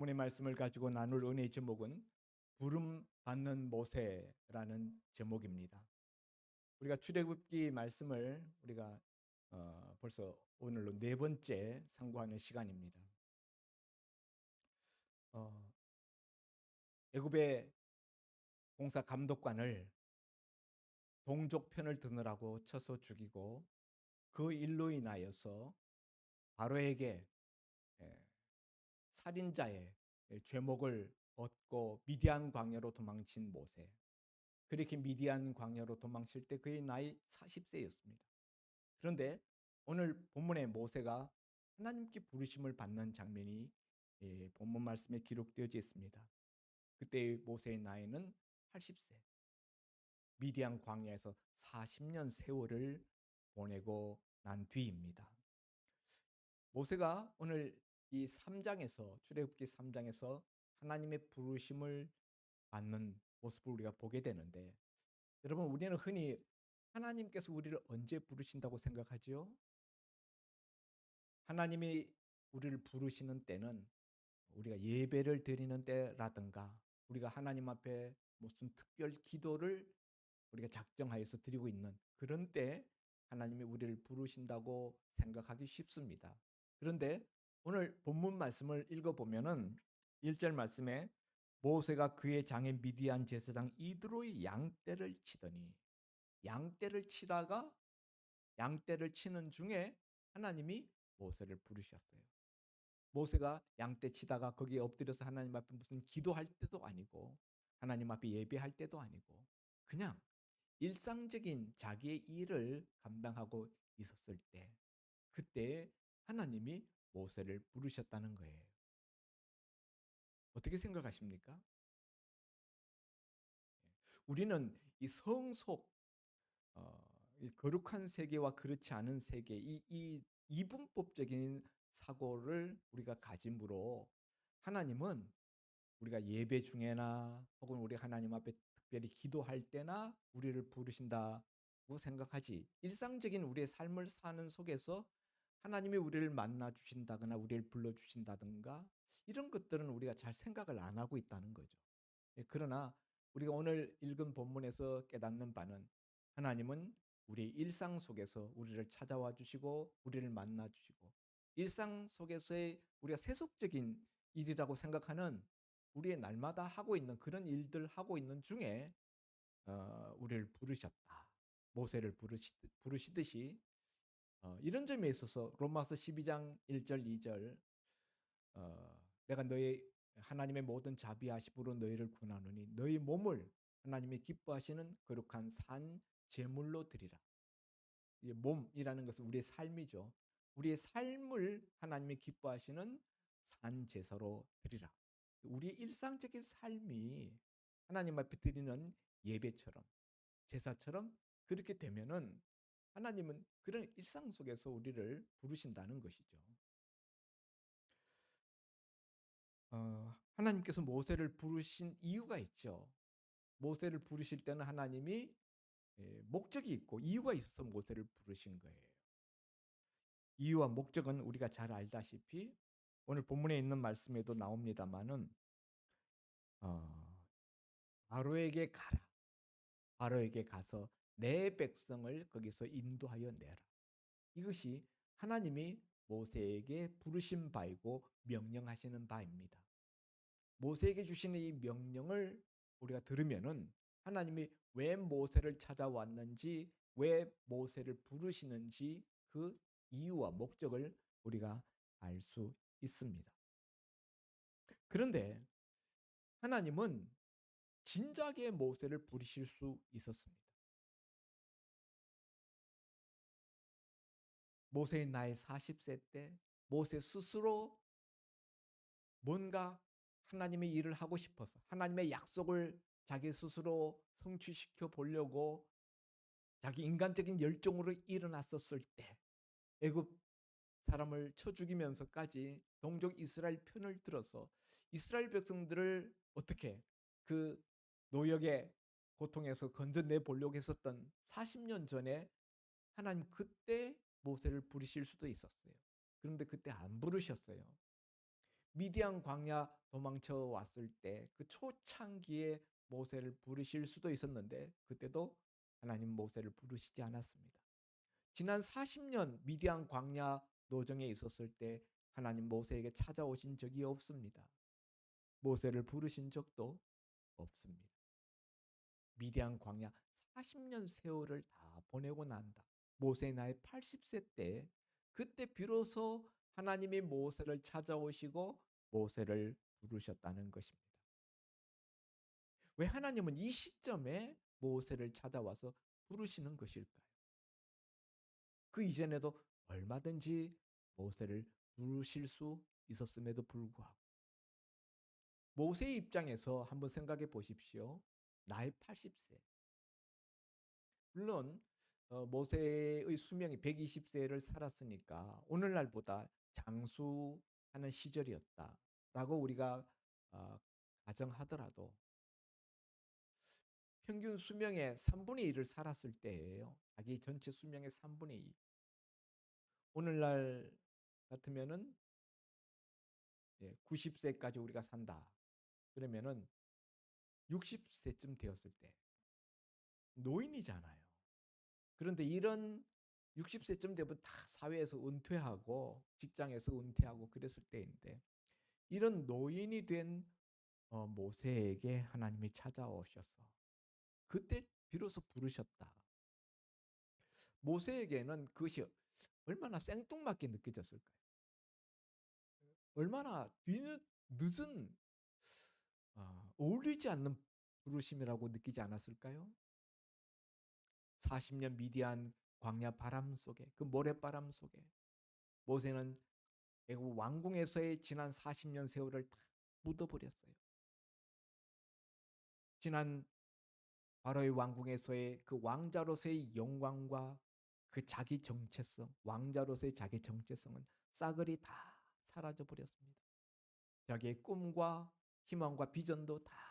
본문의 말씀을 가지고 나눌 은혜의 제목은 부름 받는 모세라는 제목입니다. 우리가 출애굽기 말씀을 우리가 벌써 오늘로 네 번째 상고하는 시간입니다. 어, 애굽의 공사 감독관을 동족 편을 드느라고 쳐서 죽이고 그 일로 인하여서 바로에게 예, 살인자의 죄목을 얻고 미디안 광야로 도망친 모세. 그렇게 미디안 광야로 도망칠 때 그의 나이 40세였습니다. 그런데 오늘 본문의 모세가 하나님께 부르심을 받는 장면이 본문 말씀에 기록되어져 있습니다. 그때 모세의 나이는 80세. 미디안 광야에서 40년 세월을 보내고 난 뒤입니다. 모세가 오늘 이 3장에서 출애굽기 3장에서 하나님의 부르심을 받는 모습을 우리가 보게 되는데, 여러분, 우리는 흔히 하나님께서 우리를 언제 부르신다고 생각하지요? 하나님이 우리를 부르시는 때는 우리가 예배를 드리는 때라든가 우리가 하나님 앞에 무슨 특별 기도를 우리가 작정하여서 드리고 있는 그런 때 하나님이 우리를 부르신다고 생각하기 쉽습니다. 그런데 오늘 본문 말씀을 읽어보면은 1절 말씀에 모세가 그의 장인 미디안 제사장 이드로의 양떼를 치더니, 양떼를 치다가 양떼를 치는 중에 하나님이 모세를 부르셨어요. 모세가 양떼 치다가 거기에 엎드려서 하나님 앞에 무슨 기도할 때도 아니고 하나님 앞에 예배할 때도 아니고 그냥 일상적인 자기의 일을 감당하고 있었을 때, 그때 하나님이 모세를 부르셨다는 거예요. 어떻게 생각하십니까? 우리는 이 성속, 이 거룩한 세계와 그렇지 않은 세계, 이 이분법적인 사고를 우리가 가짐으로 하나님은 우리가 예배 중에나 혹은 우리 하나님 앞에 특별히 기도할 때나 우리를 부르신다고 생각하지, 일상적인 우리의 삶을 사는 속에서 하나님이 우리를 만나 주신다거나 우리를 불러 주신다든가 이런 것들은 우리가 잘 생각을 안 하고 있다는 거죠. 그러나 우리가 오늘 읽은 본문에서 깨닫는 바는 하나님은 우리의 일상 속에서 우리를 찾아와 주시고 우리를 만나 주시고, 일상 속에서의 우리가 세속적인 일이라고 생각하는 우리의 날마다 하고 있는 그런 일들 하고 있는 중에 우리를 부르셨다. 모세를 부르시듯이 이런 점에 있어서 로마서 12장 1절 2절, 내가 너희 하나님의 모든 자비하심으로 너희를 구하노니 너희 몸을 하나님이 기뻐하시는 거룩한 산 제물로 드리라. 이 몸이라는 것은 우리의 삶이죠. 우리의 삶을 하나님이 기뻐하시는 산 제사로 드리라. 우리의 일상적인 삶이 하나님 앞에 드리는 예배처럼, 제사처럼 그렇게 되면은 하나님은 그런 일상 속에서 우리를 부르신다는 것이죠. 하나님께서 모세를 부르신 이유가 있죠. 모세를 부르실 때는 하나님이 목적이 있고 이유가 있어서 모세를 부르신 거예요. 이유와 목적은 우리가 잘 알다시피 오늘 본문에 있는 말씀에도 나옵니다마는 어, 바로에게 가라. 바로에게 가서 내 백성을 거기서 인도하여 내라. 이것이 하나님이 모세에게 부르신 바이고 명령하시는 바입니다. 모세에게 주시는 이 명령을 우리가 들으면은 하나님이 왜 모세를 찾아왔는지, 왜 모세를 부르시는지 그 이유와 목적을 우리가 알 수 있습니다. 그런데 하나님은 진작에 모세를 부르실 수 있었습니다. 모세의 나이 40세 때 모세 스스로 뭔가 하나님의 일을 하고 싶어서 하나님의 약속을 자기 스스로 성취시켜 보려고 자기 인간적인 열정으로 일어났었을 때 애굽 사람을 쳐 죽이면서까지 동족 이스라엘 편을 들어서 이스라엘 백성들을 어떻게 그 노역의 고통에서 건져내 보려고 했었던 40년 전에 하나님 그때 모세를 부르실 수도 있었어요. 그런데 그때 안 부르셨어요. 미디안 광야 도망쳐 왔을 때 그 초창기에 모세를 부르실 수도 있었는데 그때도 하나님 모세를 부르시지 않았습니다. 지난 40년 미디안 광야 노정에 있었을 때 하나님 모세에게 찾아오신 적이 없습니다. 모세를 부르신 적도 없습니다. 미디안 광야 40년 세월을 다 보내고 난다. 모세 나이 80세 때 그때 비로소 하나님이 모세를 찾아오시고 모세를 부르셨다는 것입니다. 왜 하나님은 이 시점에 모세를 찾아와서 부르시는 것일까요? 그 이전에도 얼마든지 모세를 부르실 수 있었음에도 불구하고 모세의 입장에서 한번 생각해 보십시오. 나이 80세. 물론 모세의 수명이 120세를 살았으니까 오늘날보다 장수하는 시절이었다라고 우리가 어, 가정하더라도 평균 수명의 3분의 1을 살았을 때예요. 자기 전체 수명의 3분의 2. 오늘날 같으면은 90세까지 우리가 산다. 그러면은 60세쯤 되었을 때 노인이잖아요. 그런데 이런 60세쯤 되면 다 사회에서 은퇴하고 직장에서 은퇴하고 그랬을 때인데 이런 노인이 된 모세에게 하나님이 찾아오셔서 그때 비로소 부르셨다. 모세에게는 그것이 얼마나 생뚱맞게 느껴졌을까요? 얼마나 늦은 어울리지 않는 부르심이라고 느끼지 않았을까요? 40년 미디안 광야 바람 속에 그 모래바람 속에 모세는 애굽 왕궁에서의 지난 40년 세월을 다 묻어버렸어요. 지난 바로의 왕궁에서의 그 왕자로서의 영광과 그 자기 정체성, 왕자로서의 자기 정체성은 싸그리 다 사라져 버렸습니다. 자기의 꿈과 희망과 비전도 다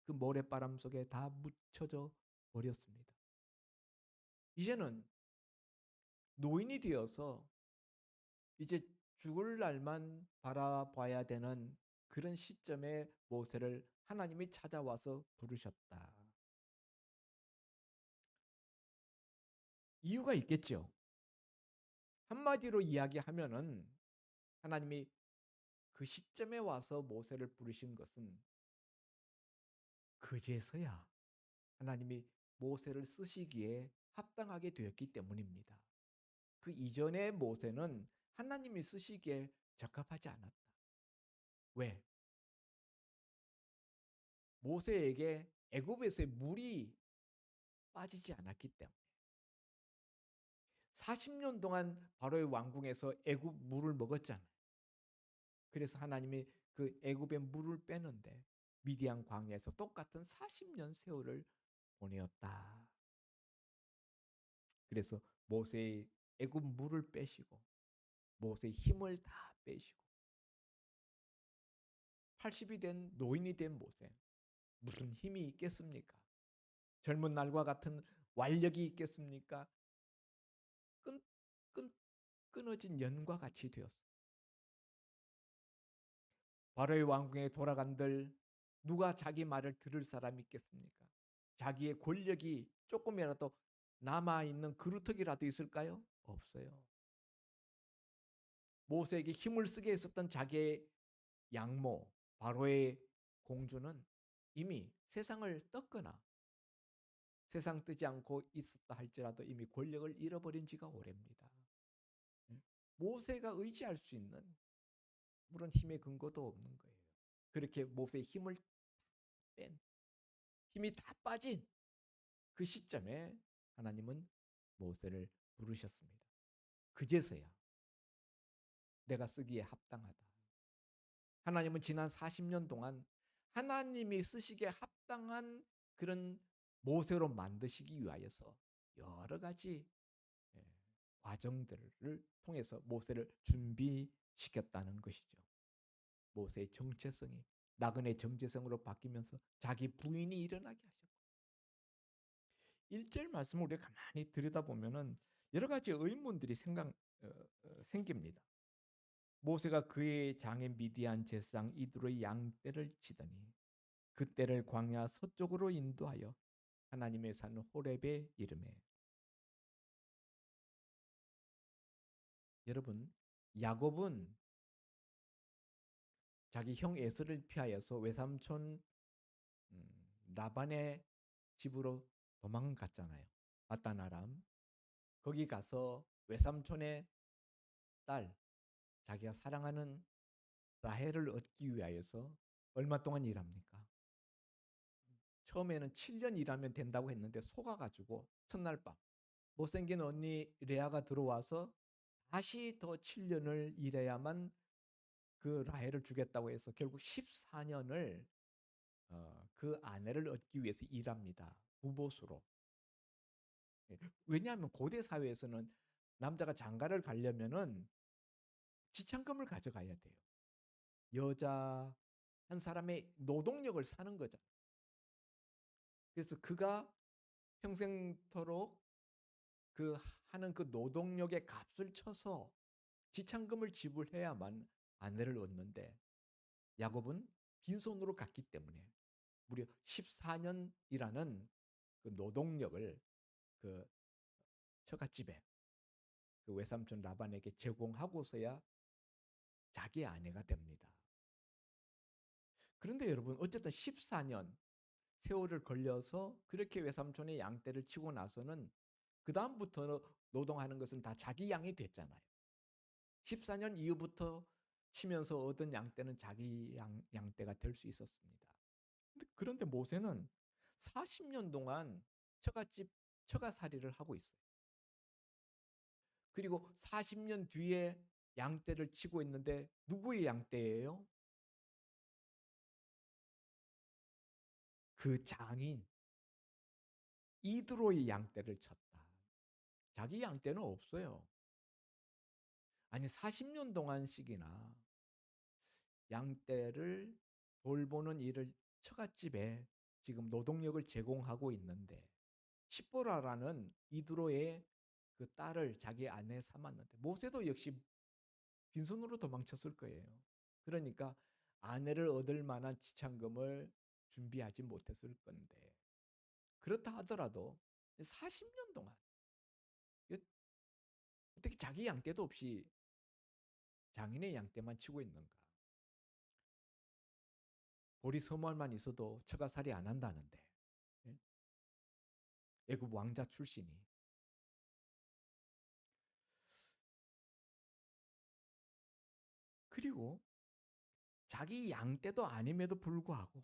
그 모래바람 속에 다 묻혀져 버렸습니다. 이제는 노인이 되어서 이제 죽을 날만 바라봐야 되는 그런 시점에 모세를 하나님이 찾아와서 부르셨다. 이유가 있겠죠. 한마디로 이야기하면은 하나님이 그 시점에 와서 모세를 부르신 것은 그제서야 하나님이 모세를 쓰시기에 합당하게 되었기 때문입니다. 그 이전의 모세는 하나님이 쓰시기에 적합하지 않았다. 왜? 모세에게 애굽에서의 물이 빠지지 않았기 때문에. 40년 동안 바로의 왕궁에서 애굽 물을 먹었잖아요. 그래서 하나님이 그 애굽의 물을 빼는데 미디안 광야에서 똑같은 40년 세월을 보내었다. 그래서 모세의 애굽 물을 빼시고 모세의 힘을 다 빼시고 80이 된 노인이 된 모세 무슨 힘이 있겠습니까? 젊은 날과 같은 완력이 있겠습니까? 끈, 끈, 끊어진 연과 같이 되었어요. 바로의 왕궁에 돌아간들 누가 자기 말을 들을 사람이 있겠습니까? 자기의 권력이 조금이라도 남아있는 그루터기라도 있을까요? 없어요. 모세에게 힘을 쓰게 했었던 자기의 양모 바로의 공주는 이미 세상을 떴거나 세상 뜨지 않고 있었다 할지라도 이미 권력을 잃어버린 지가 오래입니다. 모세가 의지할 수 있는 그런 힘의 근거도 없는 거예요. 그렇게 모세의 힘을 뺀 힘이 다 빠진 그 시점에 하나님은 모세를 부르셨습니다. 그제서야 내가 쓰기에 합당하다. 하나님은 지난 40년 동안 하나님이 쓰시기에 합당한 그런 모세로 만드시기 위하여서 여러 가지 예, 과정들을 통해서 모세를 준비시켰다는 것이죠. 모세의 정체성이 나그네 정체성으로 바뀌면서 자기 부인이 일어나게 하셨고 1절 말씀을 우리가 가만히 들여다보면은 여러 가지 의문들이 생깁니다. 모세가 그의 장인 미디안 제사장 이드로의 양떼를 치더니 그떼를 광야 서쪽으로 인도하여 하나님의 산 호렙에 이르매. 여러분, 야곱은 자기 형 에서를 피하여서 외삼촌 라반의 집으로 도망갔잖아요. 바단 아람. 거기 가서 외삼촌의 딸, 자기가 사랑하는 라헬을 얻기 위하여서 얼마 동안 일합니까? 처음에는 7년 일하면 된다고 했는데 속아가지고 첫날 밤 못생긴 언니 레아가 들어와서 다시 더 7년을 일해야만 그 라헬을 주겠다고 해서 결국 14년을 그 아내를 얻기 위해서 일합니다. 부보수로. 예. 왜냐하면 고대 사회에서는 남자가 장가를 가려면은 지참금을 가져가야 돼요. 여자 한 사람의 노동력을 사는 거죠. 그래서 그가 평생토록 그 하는 그 노동력의 값을 쳐서 지참금을 지불해야만 아내를 얻는데 야곱은 빈손으로 갔기 때문에 무려 14년이라는 그 노동력을 그 처갓집에 그 외삼촌 라반에게 제공하고서야 자기 아내가 됩니다. 그런데 여러분 어쨌든 14년 세월을 걸려서 그렇게 외삼촌의 양떼를 치고 나서는 그 다음부터 노동하는 것은 다 자기 양이 됐잖아요. 14년 이후부터 치면서 얻은 양떼는 자기 양떼가 될 수 있었습니다. 그런데 모세는 40년 동안 처가살이를 하고 있어요. 그리고 40년 뒤에 양떼를 치고 있는데 누구의 양떼예요? 그 장인 이드로의 양떼를 쳤다. 자기 양떼는 없어요. 아니 40년 동안씩이나 양떼를 돌보는 일을 처갓집에 지금 노동력을 제공하고 있는데 십보라라는 이드로의 그 딸을 자기 아내 삼았는데 모세도 역시 빈손으로 도망쳤을 거예요. 그러니까 아내를 얻을 만한 지참금을 준비하지 못했을 건데 그렇다 하더라도 40년 동안 어떻게 자기 양떼도 없이 장인의 양떼만 치고 있는가? 보리 서말만 있어도 처가살이 안 한다는데 예? 애굽 왕자 출신이 그리고 자기 양떼도 아님에도 불구하고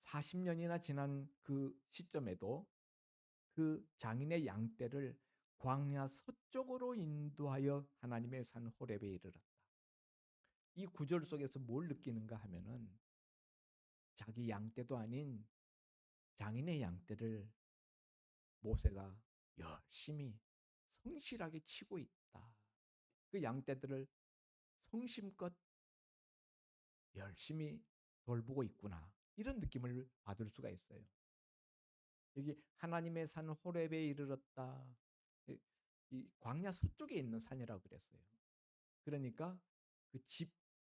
40년이나 지난 그 시점에도 그 장인의 양떼를 광야 서쪽으로 인도하여 하나님의 산 호렙에 이르렀다. 이 구절 속에서 뭘 느끼는가 하면은 자기 양떼도 아닌 장인의 양떼를 모세가 열심히 성실하게 치고 있다. 그 양떼들을 성심껏 열심히 돌보고 있구나. 이런 느낌을 받을 수가 있어요. 여기 하나님의 산 호렙에 이르렀다. 이 광야 서쪽에 있는 산이라고 그랬어요. 그러니까 그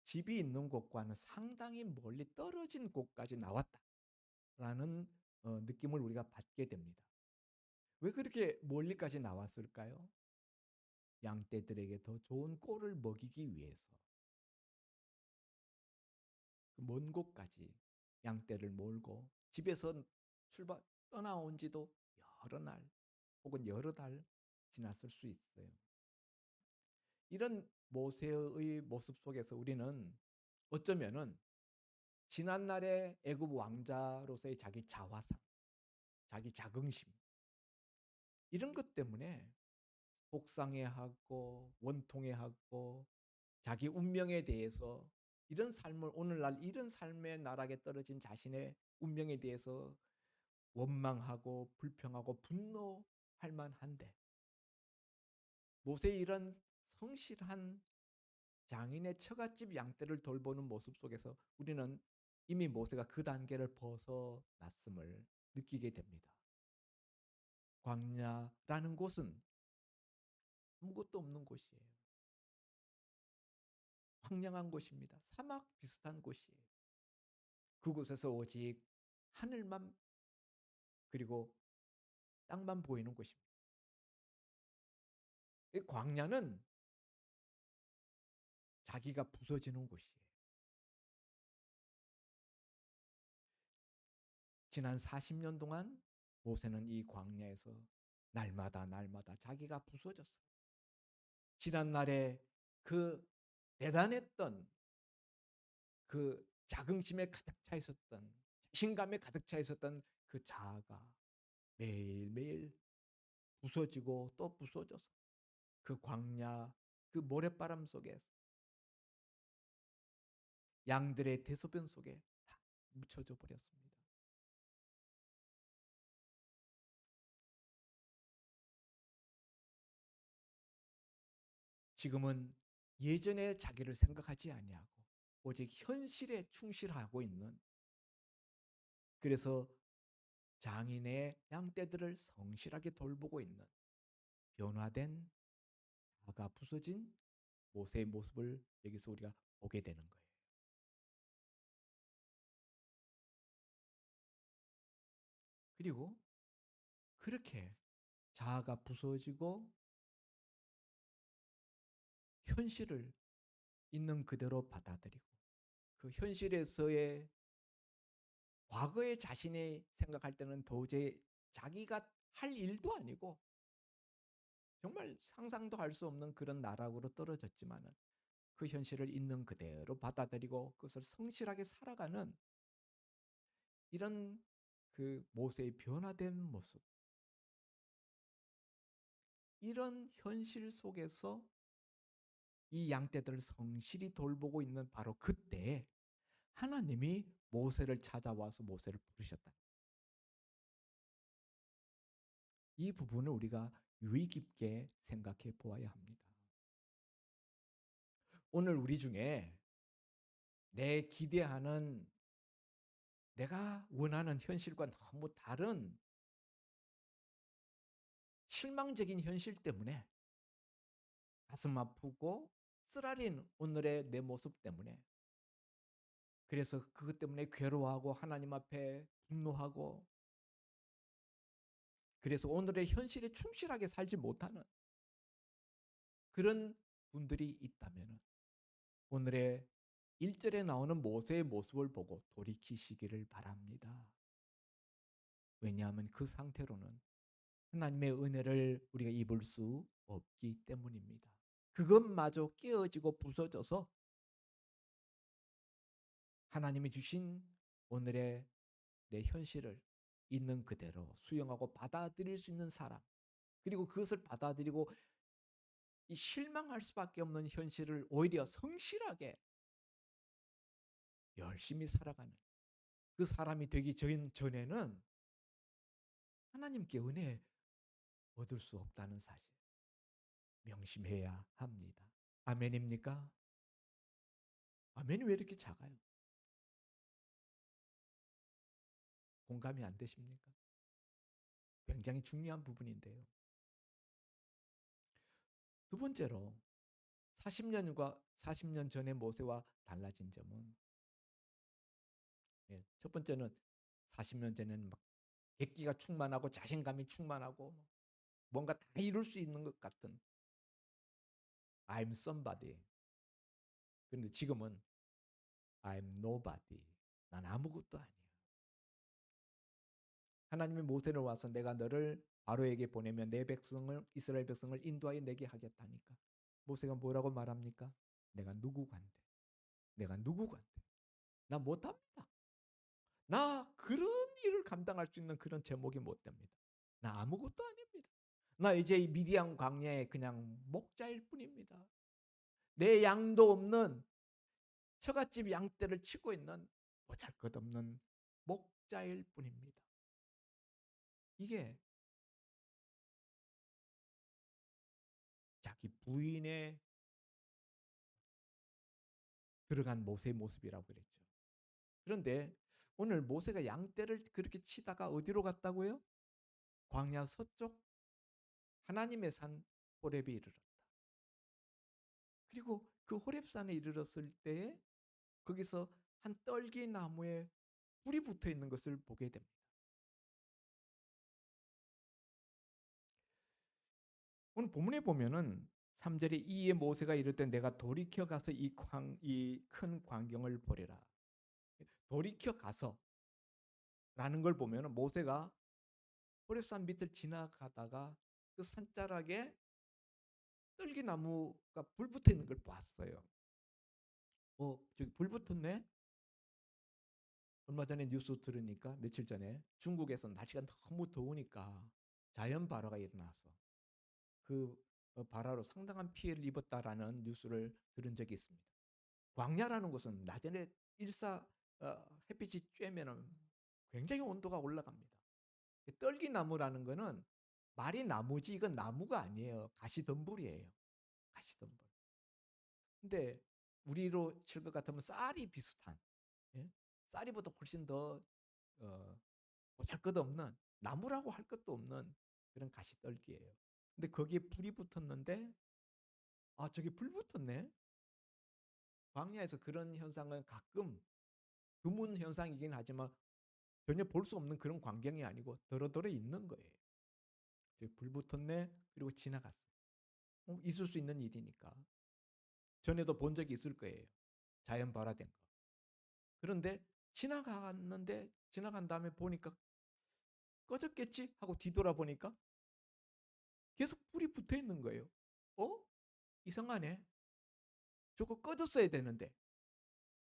집이 있는 곳과는 상당히 멀리 떨어진 곳까지 나왔다라는 느낌을 우리가 받게 됩니다. 왜 그렇게 멀리까지 나왔을까요? 양떼들에게 더 좋은 꼴을 먹이기 위해서 그 먼 곳까지 양떼를 몰고 집에서 떠나온 지도 여러 날 혹은 여러 달 지났을 수 있어요. 이런 모세의 모습 속에서 우리는 어쩌면은 지난날의 애굽 왕자로서의 자기 자화상, 자기 자긍심 이런 것 때문에 속상해하고 원통해하고 자기 운명에 대해서 이런 삶을 오늘날 이런 삶의 나락에 떨어진 자신의 운명에 대해서 원망하고 불평하고 분노할 만한데 모세의 이런 성실한 장인의 처갓집 양떼를 돌보는 모습 속에서 우리는 이미 모세가 그 단계를 벗어났음을 느끼게 됩니다. 광야라는 곳은 아무것도 없는 곳이에요. 황량한 곳입니다. 사막 비슷한 곳이에요. 그곳에서 오직 하늘만 그리고 땅만 보이는 곳입니다. 이 광야는 자기가 부서지는 곳이에요. 지난 40년 동안 모세는 이 광야에서 날마다 자기가 부서졌어요. 지난날에 그 대단했던 그 자긍심에 가득 차 있었던 자신감에 가득 차 있었던 그 자아가 매일매일 부서지고 또 부서져서 그 광야 그 모래바람 속에 양들의 대소변 속에 다 묻혀져 버렸습니다. 지금은 예전에 자기를 생각하지 아니하고 오직 현실에 충실하고 있는 그래서 장인의 양떼들을 성실하게 돌보고 있는 변화된 자아가 부서진 모세의 모습을 여기서 우리가 보게 되는 거예요. 그리고 그렇게 자아가 부서지고 현실을 있는 그대로 받아들이고 그 현실에서의 과거의 자신이 생각할 때는 도저히 자기가 할 일도 아니고 정말 상상도 할 수 없는 그런 나락으로 떨어졌지만은 그 현실을 있는 그대로 받아들이고 그것을 성실하게 살아가는 이런 그 모세의 변화된 모습, 이런 현실 속에서 이 양떼들을 성실히 돌보고 있는 바로 그때 하나님이 모세를 찾아와서 모세를 부르셨다. 이 부분을 우리가 유의 깊게 생각해 보아야 합니다. 오늘 우리 중에 내 기대하는 내가 원하는 현실과 너무 다른 실망적인 현실 때문에 가슴 아프고 쓰라린 오늘의 내 모습 때문에 그래서 그것 때문에 괴로워하고 하나님 앞에 분노하고 그래서 오늘의 현실에 충실하게 살지 못하는 그런 분들이 있다면 오늘의 1절에 나오는 모세의 모습을 보고 돌이키시기를 바랍니다. 왜냐하면 그 상태로는 하나님의 은혜를 우리가 입을 수 없기 때문입니다. 그것마저 깨어지고 부서져서 하나님이 주신 오늘의 내 현실을 있는 그대로 수용하고 받아들일 수 있는 사람 그리고 그것을 받아들이고 이 실망할 수밖에 없는 현실을 오히려 성실하게 열심히 살아가는 그 사람이 되기 전에는 하나님께 은혜 얻을 수 없다는 사실 명심해야 합니다. 아멘입니까? 아멘이 왜 이렇게 작아요? 공감이 안 되십니까? 굉장히 중요한 부분인데요. 두 번째로 40년 전의 모세와 달라진 점은 첫 번째는 40년 전에는 막 객기가 충만하고 자신감이 충만하고 뭔가 다 이룰 수 있는 것 같은 I'm somebody. 그런데 지금은 I'm nobody. 난 아무것도 아니야. 하나님이 모세를 와서 내가 너를 바로에게 보내면 내 백성을 이스라엘 백성을 인도하여 내게 하겠다니까. 모세가 뭐라고 말합니까? 내가 누구간데. 내가 누구간데. 나 못합니다. 나 그런 일을 감당할 수 있는 그런 제목이 못 됩니다. 나 아무것도 아닙니다. 나 이제 이 미디안 광야에 그냥 목자일 뿐입니다. 내 양도 없는 처갓집 양떼를 치고 있는 보잘것없는 목자일 뿐입니다. 이게 자기 부인의 들어간 모세의 모습이라고 그랬죠. 그런데 오늘 모세가 양떼를 그렇게 치다가 어디로 갔다고요? 광야 서쪽 하나님의 산 호렙에 이르렀다. 그리고 그 호렙산에 이르렀을 때에 거기서 한 떨기 나무에 불이 붙어 있는 것을 보게 됩니다. 오늘 본문에 보면은 3 절에 이에 모세가 이를 때 내가 돌이켜 가서 이 큰 광경을 보리라. 돌이켜 가서라는 걸 보면은 모세가 호렙산 밑을 지나가다가 그 산자락에 떨기나무가 불 붙어 있는 걸 봤어요. 저기 불 붙었네? 얼마 전에 뉴스 들으니까 며칠 전에 중국에서 날씨가 너무 더우니까 자연 발화가 일어나서 그 발화로 상당한 피해를 입었다라는 뉴스를 들은 적이 있습니다. 광야라는 곳은 낮에 햇빛이 쬐면은 굉장히 온도가 올라갑니다. 떨기나무라는 거는 말이 나무지 이건 나무가 아니에요. 가시덤불이에요. 가시덤불. 근데 우리로 칠 것 같으면 쌀이 비슷한, 예? 쌀이보다 훨씬 더 어, 보잘것없는 나무라고 할 것도 없는 그런 가시떨기예요. 근데 거기에 불이 붙었는데 저기 불 붙었네. 광야에서 그런 현상은 가끔 드문 현상이긴 하지만 전혀 볼 수 없는 그런 광경이 아니고 더러더러 있는 거예요. 저기 불 붙었네. 그리고 지나갔어요. 있을 수 있는 일이니까. 전에도 본 적이 있을 거예요. 자연 발화된 거. 그런데 지나간 다음에 보니까 꺼졌겠지 하고 뒤돌아보니까 계속 불이 붙어 있는 거예요. 어? 이상하네. 저거 꺼졌어야 되는데.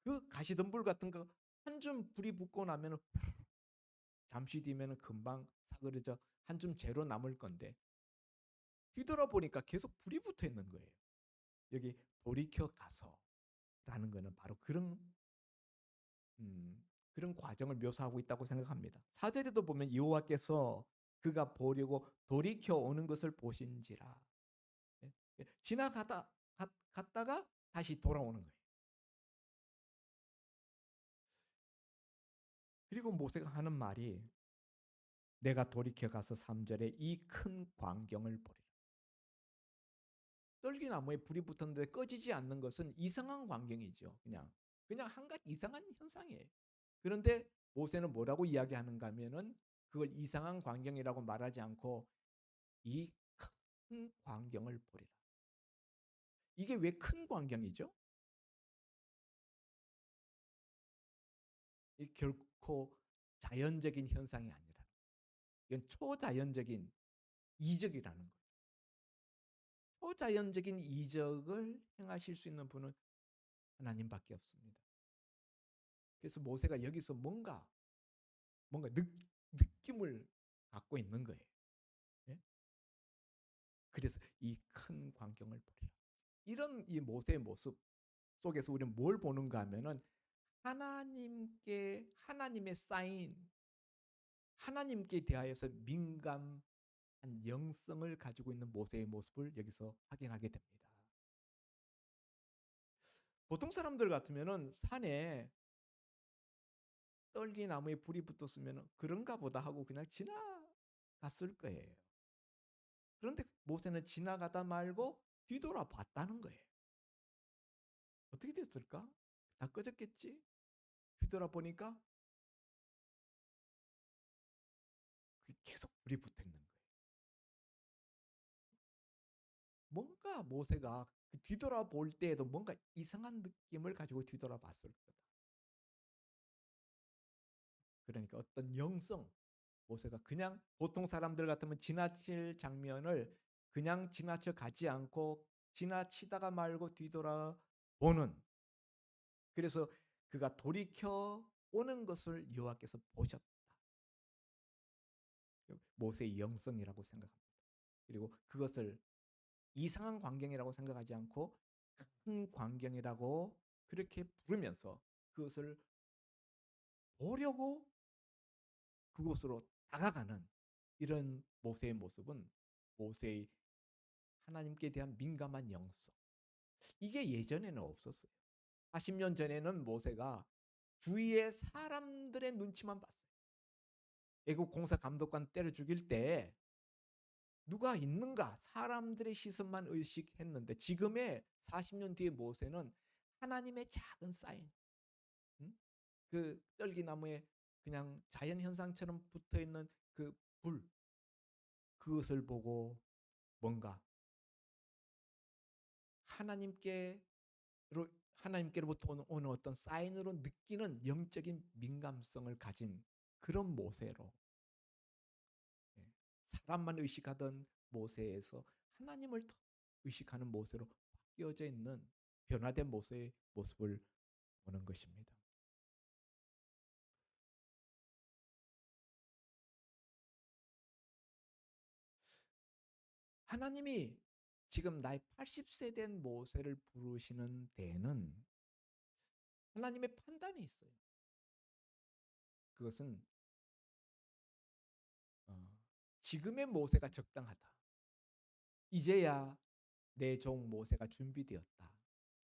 그 가시덤불 같은 거 한 줌 불이 붙고 나면은 잠시 뒤면은 금방 사그러져 한 줌 재로 남을 건데 뒤돌아보니까 계속 불이 붙어 있는 거예요. 여기 돌이켜 가서라는 거는 바로 그런 과정을 묘사하고 있다고 생각합니다. 4절에도 보면 여호와께서 그가 보려고 돌이켜 오는 것을 보신지라. 예, 갔다가 다시 돌아오는 거예요. 그리고 모세가 하는 말이 내가 돌이켜 가서 3절에 이 큰 광경을 보리라. 떨기나무에 불이 붙었는데 꺼지지 않는 것은 이상한 광경이죠. 그냥 한 가지 이상한 현상이에요. 그런데 모세는 뭐라고 이야기하는가 하면은 그걸 이상한 광경이라고 말하지 않고 이 큰 광경을 보리라. 이게 왜 큰 광경이죠? 이 결코 자연적인 현상이 아니라 이건 초자연적인 이적이라는 거예요. 초자연적인 이적을 행하실 수 있는 분은 하나님밖에 없습니다. 그래서 모세가 여기서 뭔가 느낌을 갖고 있는 거예요. 예? 그래서 이 큰 광경을 보리라. 이런 이 모세의 모습 속에서 우리는 뭘 보는가 하면은 하나님의 사인, 하나님께 대하여서 민감한 영성을 가지고 있는 모세의 모습을 여기서 확인하게 됩니다. 보통 사람들 같으면은 산에 떨기나무에 불이 붙었으면 그런가 보다 하고 그냥 지나갔을 거예요. 그런데 모세는 지나가다 말고 뒤돌아봤다는 거예요. 어떻게 됐을까? 다 꺼졌겠지? 뒤돌아보니까 계속 불이 붙어 있는 거예요. 뭔가 모세가 뒤돌아볼 때에도 뭔가 이상한 느낌을 가지고 뒤돌아봤을 거다. 그러니까 어떤 영성, 모세가 그냥 보통 사람들 같으면 지나칠 장면을 그냥 지나쳐 가지 않고 지나치다가 말고 뒤돌아보는, 그래서 그가 돌이켜 오는 것을 여호와께서 보셨다. 모세의 영성이라고 생각합니다. 그리고 그것을 이상한 광경이라고 생각하지 않고 큰 광경이라고 그렇게 부르면서 그것을 보려고 그곳으로 다가가는 이런 모세의 모습은 모세의 하나님께 대한 민감한 영성. 이게 예전에는 없었어요. 40년 전에는 모세가 주위의 사람들의 눈치만 봤어요. 애국 공사 감독관 때려 죽일 때 누가 있는가? 사람들의 시선만 의식했는데 지금의 40년 뒤의 모세는 하나님의 작은 사인, 음? 그 떨기나무에 그냥 자연 현상처럼 붙어 있는 그 불, 그것을 보고 뭔가 하나님께로 하나님께로부터 오는 어떤 사인으로 느끼는 영적인 민감성을 가진 그런 모세로, 예, 사람만 의식하던 모세에서 하나님을 더 의식하는 모세로 바뀌어져 있는 변화된 모세의 모습을 보는 것입니다. 하나님이 지금 나의 80세 된 모세를 부르시는 데에는 하나님의 판단이 있어요. 그것은 어, 지금의 모세가 적당하다. 이제야 내 종 모세가 준비되었다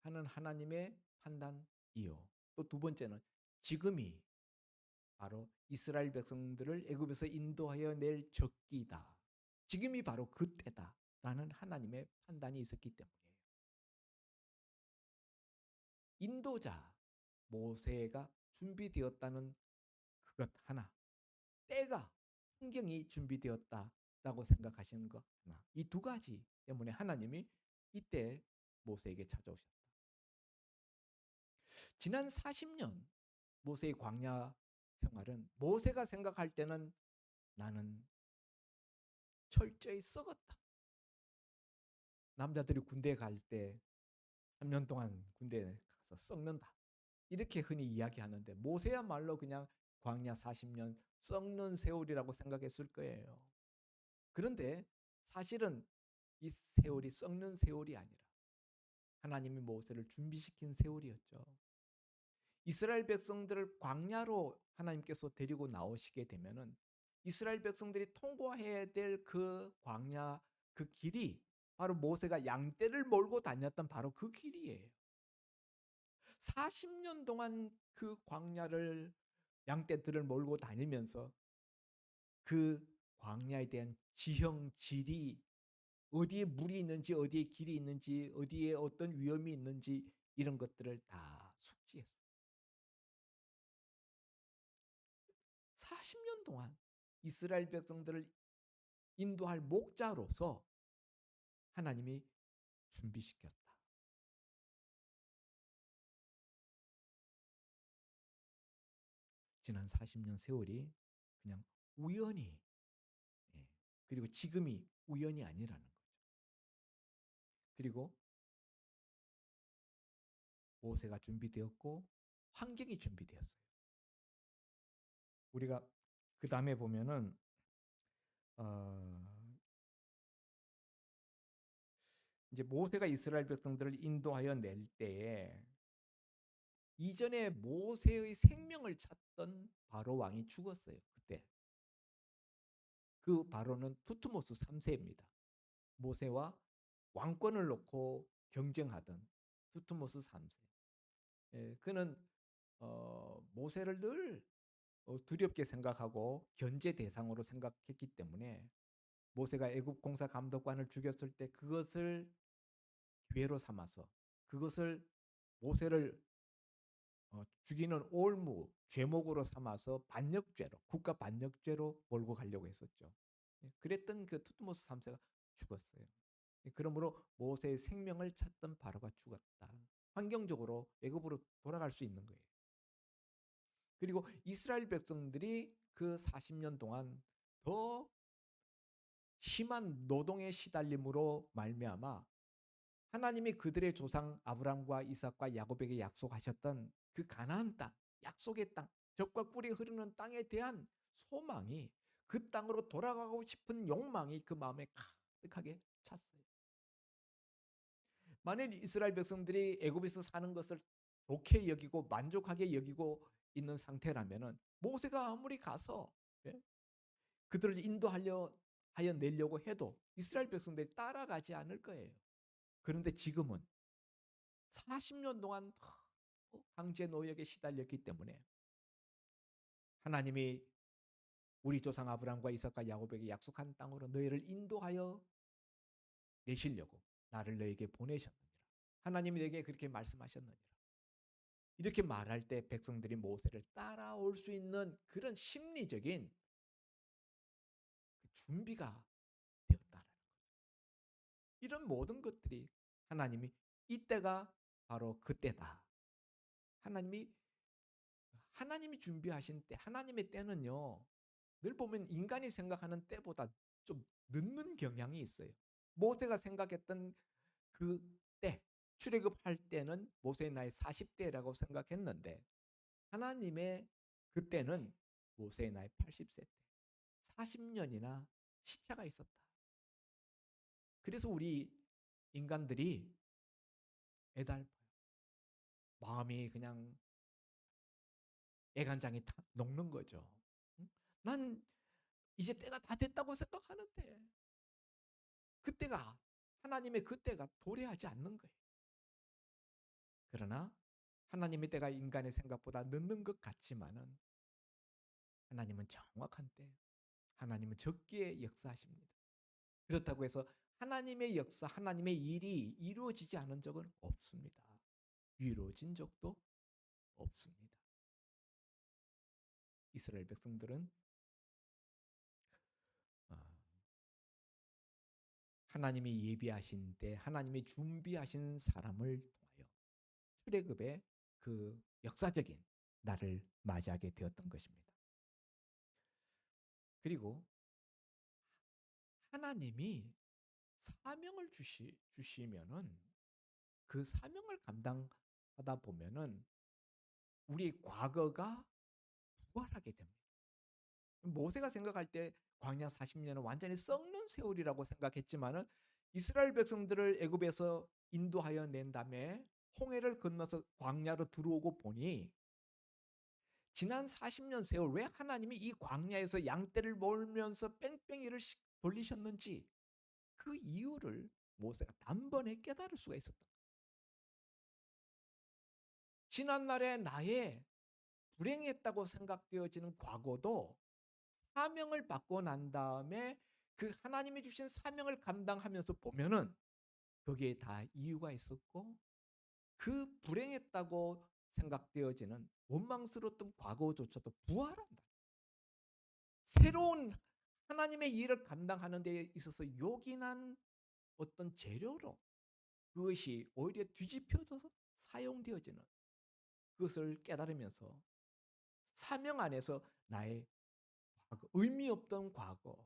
하는 하나님의 판단이요. 또 두 번째는 지금이 바로 이스라엘 백성들을 애굽에서 인도하여 낼 적기다. 지금이 바로 그때다라는 하나님의 판단이 있었기 때문이에요. 인도자 모세가 준비되었다는 그것 하나, 때가 환경이 준비되었다라고 생각하시는 것 하나, 이 두 가지 때문에 하나님이 이때 모세에게 찾아오셨다. 지난 40년 모세의 광야 생활은 모세가 생각할 때는 나는 철저히 썩었다. 남자들이 군대 갈 때 3년 동안 군대에 가서 썩는다. 이렇게 흔히 이야기하는데 모세야말로 그냥 광야 40년 썩는 세월이라고 생각했을 거예요. 그런데 사실은 이 세월이 썩는 세월이 아니라 하나님이 모세를 준비시킨 세월이었죠. 이스라엘 백성들을 광야로 하나님께서 데리고 나오시게 되면은 이스라엘 백성들이 통과해야 될 그 광야, 그 길이 바로 모세가 양떼를 몰고 다녔던 바로 그 길이에요. 40년 동안 그 광야를 양떼들을 몰고 다니면서 그 광야에 대한 지형, 지리, 어디에 물이 있는지, 어디에 길이 있는지, 어디에 어떤 위험이 있는지 이런 것들을 다 숙지했어요. 40년 동안 이스라엘 백성들을 인도할 목자로서 하나님이 준비시켰다. 지난 40년 세월이 그냥 우연히, 예, 그리고 지금이 우연이 아니라는 거죠. 그리고 모세가 준비되었고 환경이 준비되었어요. 우리가 그 다음에 보면은 어, 이제 모세가 이스라엘 백성들을 인도하여 낼 때에 이전에 모세의 생명을 찾던 바로 왕이 죽었어요. 그때 그 바로는 투트모스 3세입니다. 모세와 왕권을 놓고 경쟁하던 투트모스 3세. 예, 그는 모세를 늘 두렵게 생각하고 견제 대상으로 생각했기 때문에 모세가 애굽 공사 감독관을 죽였을 때 그것을 기회로 삼아서 그것을 모세를 죽이는 올무 죄목으로 삼아서 반역죄로 국가 반역죄로 몰고 가려고 했었죠. 예, 그랬던 그 투트모스 3세가 죽었어요. 예, 그러므로 모세의 생명을 찾던 바로가 죽었다. 환경적으로 애굽으로 돌아갈 수 있는 거예요. 그리고 이스라엘 백성들이 그 40년 동안 더 심한 노동의 시달림으로 말미암아 하나님이 그들의 조상 아브람과 이삭과 야곱에게 약속하셨던 그 가나안 땅, 약속의 땅, 젖과 꿀이 흐르는 땅에 대한 소망이, 그 땅으로 돌아가고 싶은 욕망이 그 마음에 가득하게 찼어요. 만일 이스라엘 백성들이 애굽에서 사는 것을 좋게 여기고 만족하게 여기고 있는 상태라면은 모세가 아무리 가서, 예? 그들을 인도하려 하여 내려고 해도 이스라엘 백성들이 따라가지 않을 거예요. 그런데 지금은 40년 동안 강제 노역에 시달렸기 때문에 하나님이 우리 조상 아브라함과 이삭과 야곱에게 약속한 땅으로 너희를 인도하여 내시려고 나를 너에게 보내셨느니라. 하나님이 내게 그렇게 말씀하셨느니라. 이렇게 말할 때 백성들이 모세를 따라올 수 있는 그런 심리적인 그 준비가 되었다라는 거예요. 이런 모든 것들이 하나님이 이때가 바로 그때다. 하나님이 준비하신 때, 하나님의 때는요. 늘 보면 인간이 생각하는 때보다 좀 늦는 경향이 있어요. 모세가 생각했던 그 때, 출애굽할 때는 모세의 나이 40대라고 생각했는데 하나님의 그때는 모세의 나이 80세 때 40년이나 시차가 있었다. 그래서 우리 인간들이 애달퍼요. 마음이 그냥 애간장이 녹는 거죠. 응? 난 이제 때가 다 됐다고 생각하는데 그때가 하나님의 그때가 도래하지 않는 거예요. 그러나 하나님의 때가 인간의 생각보다 늦는 것 같지만은 하나님은 정확한 때, 하나님은 적기에 역사하십니다. 그렇다고 해서 하나님의 역사, 하나님의 일이 이루어지지 않은 적은 없습니다. 이루어진 적도 없습니다. 이스라엘 백성들은 어, 하나님이 예비하신 때, 하나님이 준비하신 사람을 통하여 출애굽의 그 역사적인 날을 맞이하게 되었던 것입니다. 그리고 하나님이 사명을 주시면은 그 사명을 감당하다 보면은 우리 과거가 부활하게 됩니다. 모세가 생각할 때 광야 40년은 완전히 썩는 세월이라고 생각했지만은 이스라엘 백성들을 애굽에서 인도하여 낸 다음에 홍해를 건너서 광야로 들어오고 보니 지난 40년 세월 왜 하나님이 이 광야에서 양떼를 몰면서 뺑뺑이를 돌리셨는지 그 이유를 모세가 단번에 깨달을 수가 있었다. 지난날의 나의 불행했다고 생각되어지는 과거도 사명을 받고 난 다음에 그 하나님이 주신 사명을 감당하면서 보면은 거기에 다 이유가 있었고 그 불행했다고 생각되어지는 원망스러웠던 과거조차도 부활한다. 새로운 하나님의 일을 감당하는 데 있어서 요긴한 어떤 재료로 그것이 오히려 뒤집혀져서 사용되어지는 그것을 깨달으면서 사명 안에서 나의 과거, 의미 없던 과거,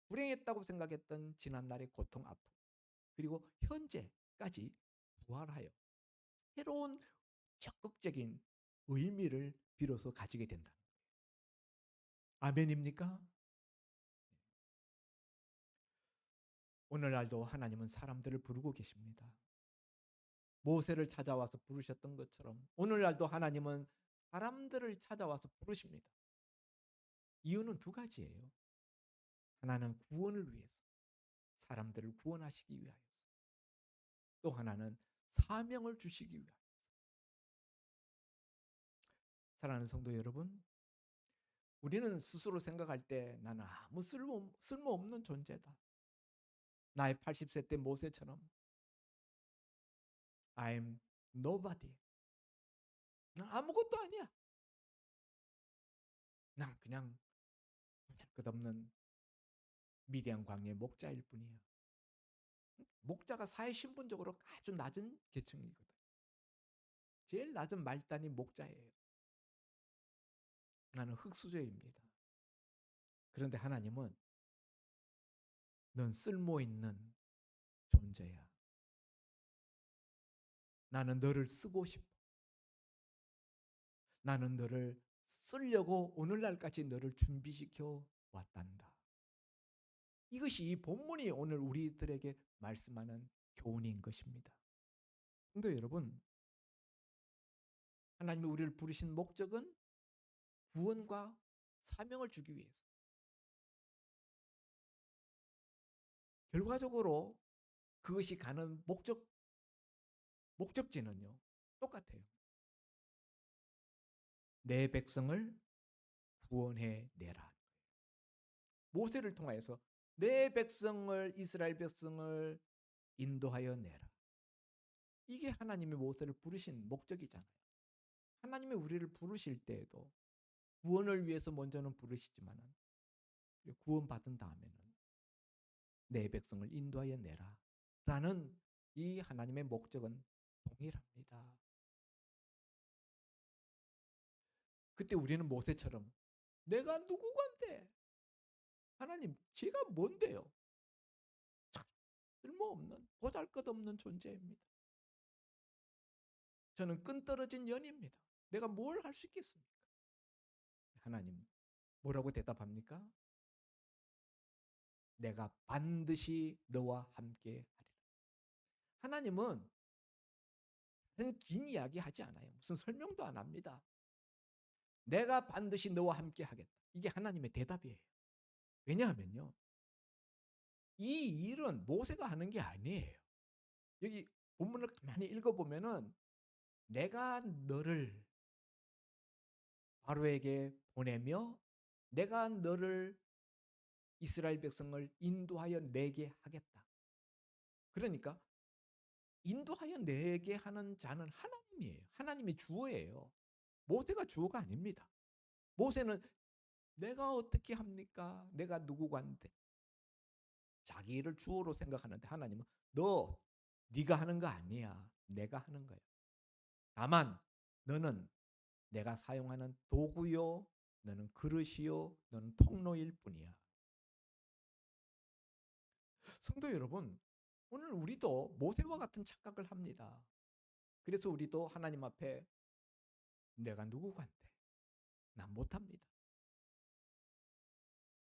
불행했다고 생각했던 지난날의 고통, 아픔, 그리고 현재까지 부활하여 새로운 적극적인 의미를 비로소 가지게 된다. 아멘입니까? 오늘날도 하나님은 사람들을 부르고 계십니다. 모세를 찾아와서 부르셨던 것처럼 오늘날도 하나님은 사람들을 찾아와서 부르십니다. 이유는 두 가지예요. 하나는 구원을 위해서 사람들을 구원하시기 위하여서 또 하나는 사명을 주시기 위하여. 사랑하는 성도 여러분, 우리는 스스로 생각할 때 나는 아무 쓸모없는 존재다. 나의 80세 때 모세처럼 I'm nobody. 난 아무것도 아니야. 난 그냥 끝없는 미디안 광야의 목자일 뿐이야. 목자가 사회 신분적으로 아주 낮은 계층이거든. 제일 낮은 말단이 목자예요. 나는 흙수저입니다. 그런데 하나님은 넌 쓸모 있는 존재야. 나는 너를 쓰고 싶어. 나는 너를 쓰려고 오늘날까지 너를 준비시켜 왔단다. 이것이 이 본문이 오늘 우리들에게 말씀하는 교훈인 것입니다. 성도 여러분, 하나님이 우리를 부르신 목적은 구원과 사명을 주기 위해서. 결과적으로 그것이 가는 목적지는요, 똑같아요. 내 백성을 구원해 내라. 모세를 통하여서 내 백성을 이스라엘 백성을 인도하여 내라. 이게 하나님이 모세를 부르신 목적이잖아요. 하나님이 우리를 부르실 때에도 구원을 위해서 먼저는 부르시지만은 구원받은 다음에는 내 백성을 인도하여 내라. 라는 이 하나님의 목적은 동일합니다. 그때 우리는 모세처럼 내가 누구건데? 하나님, 제가 뭔데요? 참 쓸모없는 보잘것없는 존재입니다. 저는 끈떨어진 연입니다. 내가 뭘 할 수 있겠습니까? 하나님, 뭐라고 대답합니까? 내가 반드시 너와 함께 하리라. 하나님은 긴 이야기 하지 않아요. 무슨 설명도 안 합니다. 내가 반드시 너와 함께 하겠다. 이게 하나님의 대답이에요. 왜냐하면요. 이 일은 모세가 하는 게 아니에요. 여기 본문을 가만히 읽어보면은 내가 너를 바로에게 보내며 내가 너를 이스라엘 백성을 인도하여 내게 하겠다. 그러니까 인도하여 내게 하는 자는 하나님이에요. 하나님이 주어예요. 모세가 주어가 아닙니다. 모세는 내가 어떻게 합니까? 내가 누구간데? 자기 일을 주어로 생각하는데 하나님은 네가 하는 거 아니야. 내가 하는 거야. 다만 너는 내가 사용하는 도구요. 너는 그릇이요. 너는 통로일 뿐이야. 성도 여러분, 오늘 우리도 모세와 같은 착각을 합니다. 그래서 우리도 하나님 앞에 내가 누구간데? 난 못합니다.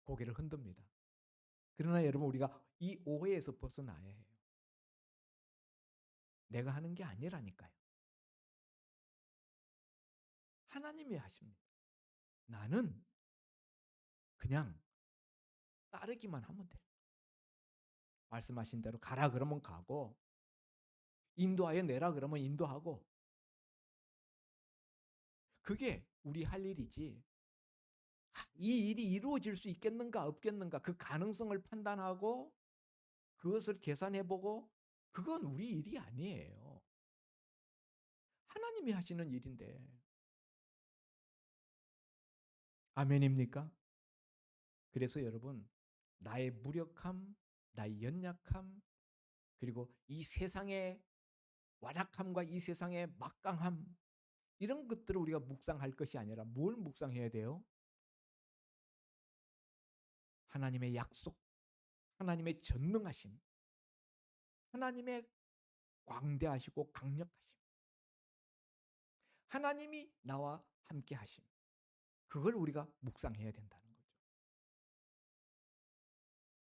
고개를 흔듭니다. 그러나 여러분 우리가 이 오해에서 벗어나야 해요. 내가 하는 게 아니라니까요. 하나님이 하십니다. 나는 그냥 따르기만 하면 돼. 말씀하신 대로 가라 그러면 가고 인도하여 내라 그러면 인도하고 그게 우리 할 일이지. 이 일이 이루어질 수 있겠는가 없겠는가 그 가능성을 판단하고 그것을 계산해보고 그건 우리 일이 아니에요. 하나님이 하시는 일인데. 아멘입니까? 그래서 여러분 나의 무력함, 나의 연약함 그리고 이 세상의 완악함과 이 세상의 막강함 이런 것들을 우리가 묵상할 것이 아니라 뭘 묵상해야 돼요? 하나님의 약속, 하나님의 전능하심, 하나님의 광대하시고 강력하심, 하나님이 나와 함께 하심. 그걸 우리가 묵상해야 된다는 거죠.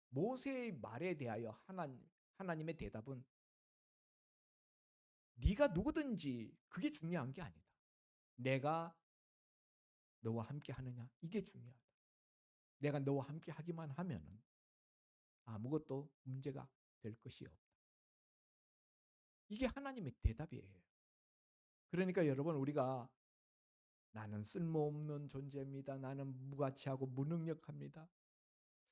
모세의 말에 대하여 하나님의 대답은 네가 누구든지 그게 중요한 게 아니다. 내가 너와 함께 하느냐 이게 중요하다. 내가 너와 함께 하기만 하면은 아무것도 문제가 될 것이 없다. 이게 하나님의 대답이에요. 그러니까 여러분 우리가 나는 쓸모없는 존재입니다. 나는 무가치하고 무능력합니다.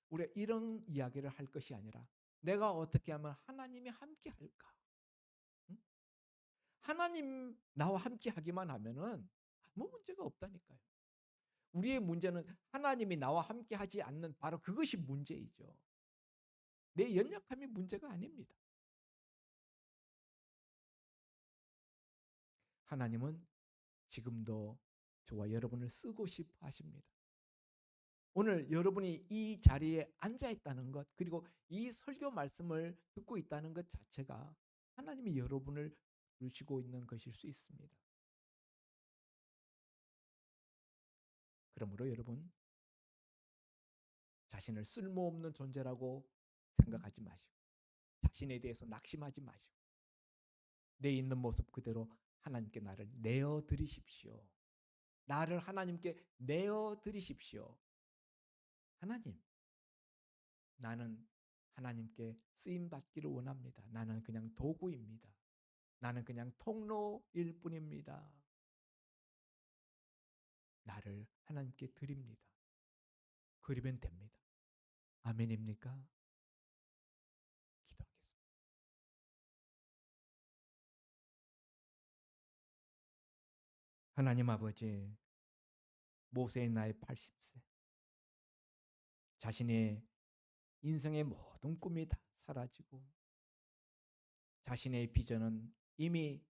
우리가 이런 이야기를 할 것이 아니라 내가 어떻게 하면 하나님이 함께 할까? 응? 하나님 나와 함께 하기만 하면은 아무 문제가 없다니까요. 우리의 문제는 하나님이 나와 함께 하지 않는 바로 그것이 문제이죠. 내 연약함이 문제가 아닙니다. 하나님은 지금도 저와 여러분을 쓰고 싶어 하십니다. 오늘 여러분이 이 자리에 앉아 있다는 것, 그리고 이 설교 말씀을 듣고 있다는 것 자체가 하나님이 여러분을 부르시고 있는 것일 수 있습니다. 그러므로 여러분, 자신을 쓸모없는 존재라고 생각하지 마시고, 자신에 대해서 낙심하지 마시고, 내 있는 모습 그대로 하나님께 나를 내어 드리십시오. 나를 하나님께 내어 드리십시오. 하나님, 나는 하나님께 쓰임 받기를 원합니다. 나는 그냥 도구입니다. 나는 그냥 통로일 뿐입니다. 나를 하나님께 드립니다. 그리면 됩니다. 아멘입니까? 기도하겠습니다. 하나님 아버지, 모세의 나이 80세, 자신의 인생의 모든 꿈이 다 사라지고 자신의 비전은 이미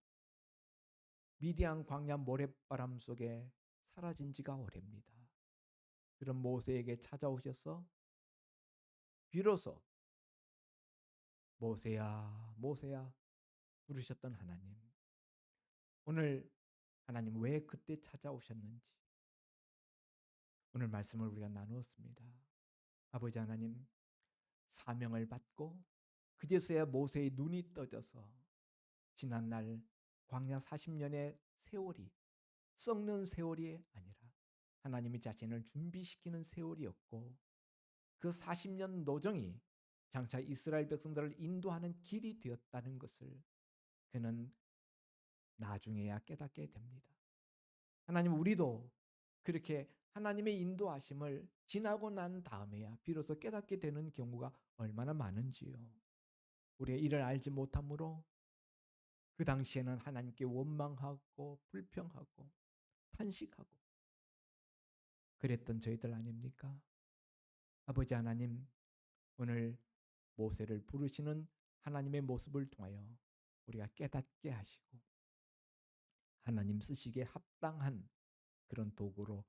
미디안 광야 모래바람 속에 사라진 지가 오래입니다. 그런 모세에게 찾아오셔서 비로소 모세야, 모세야 부르셨던 하나님. 오늘 하나님 왜 그때 찾아오셨는지 오늘 말씀을 우리가 나누었습니다. 아버지 하나님, 사명을 받고 그제서야 모세의 눈이 떠져서 지난날 광야 40년의 세월이 썩는 세월이 아니라 하나님이 자신을 준비시키는 세월이었고 그 40년 노정이 장차 이스라엘 백성들을 인도하는 길이 되었다는 것을 그는 나중에야 깨닫게 됩니다. 하나님, 우리도 그렇게 하나님의 인도하심을 지나고 난 다음에야 비로소 깨닫게 되는 경우가 얼마나 많은지요. 우리가 이를 알지 못하므로 그 당시에는 하나님께 원망하고 불평하고 탄식하고 그랬던 저희들 아닙니까? 아버지 하나님, 오늘 모세를 부르시는 하나님의 모습을 통하여 우리가 깨닫게 하시고 하나님 쓰시기에 합당한 그런 도구로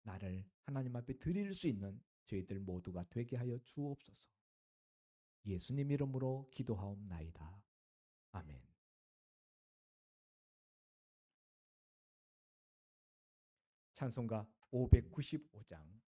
나를 하나님 앞에 드릴 수 있는 저희들 모두가 되게 하여 주옵소서. 예수님 이름으로 기도하옵나이다. 아멘. 찬송가 595장